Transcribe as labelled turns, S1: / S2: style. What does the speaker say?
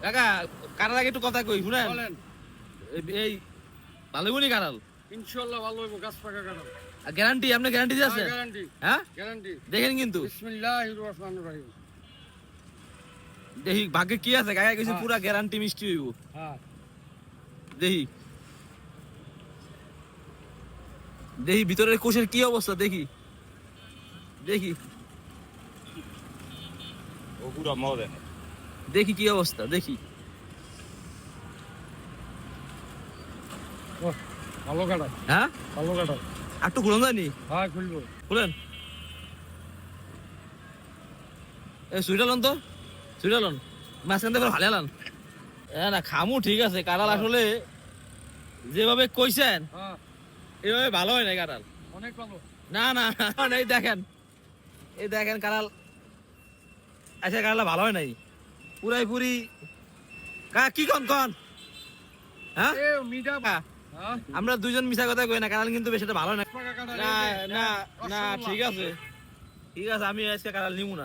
S1: কাকা কারার আগে একটু কথা কই শুনেন।
S2: বলেন।
S1: এই ভালো গুনি কারাল
S2: ইনশাআল্লাহ ভালো হইব, গাছ পাকা কাঁঠাল।
S1: গ্যারান্টি, আপনি গ্যারান্টি দিয়েছেন?
S2: গ্যারান্টি,
S1: হ্যাঁ
S2: গ্যারান্টি।
S1: দেখেন কিন্তু
S2: বিসমিল্লাহির রহমানির রহিম।
S1: দেখি ভাগ্যে কি আছে, কাকা কিছু
S2: হ্যাঁ।
S1: পুরা গ্যারান্টি মিষ্টি হইব।
S2: হ্যাঁ,
S1: দেখি দেখি ভিতরের কোষের কি অবস্থা, দেখি দেখি
S3: ও পুরো মজা।
S1: দেখি কি অবস্থা, দেখি।
S2: ও ভালো কাঁঠাল,
S1: হ্যাঁ
S2: ভালো কাঁঠাল।
S1: একটু খুলুন জানি,
S2: হ্যাঁ, খুলবো।
S1: খুলেন। এ সুইটালন তো, সুইটালন মাঝখান থেকে ভালো এলান। না খামু ঠিক আছে, কাঁঠাল আসলে যেভাবে কইছেন
S2: হ্যাঁ,
S1: এভাবে ভালো হয় না কাঁঠাল।
S2: অনেক ভালো।
S1: না না এই দেখেন, এই দেখেন কাঁঠাল, আচ্ছা কাঁঠাল ভালো হয় নাই পুরাই পুরি। কি কন কন? হ্যাঁ
S2: এ মিঠা।
S1: হ্যাঁ,
S2: হ্যাঁ,
S1: আমরা দুইজন মিছা কথা কই না, কাঁঠাল কিন্তু বেশি একটা ভালো না।
S2: পাকা কাঁঠাল।
S1: না
S2: এই যে,
S1: না
S2: হ্যাঁ,
S1: না
S2: অসম্ভব।
S1: ঠিক আছে, ঠিক আছে, আমি আজকে কাঁঠাল নিবো না।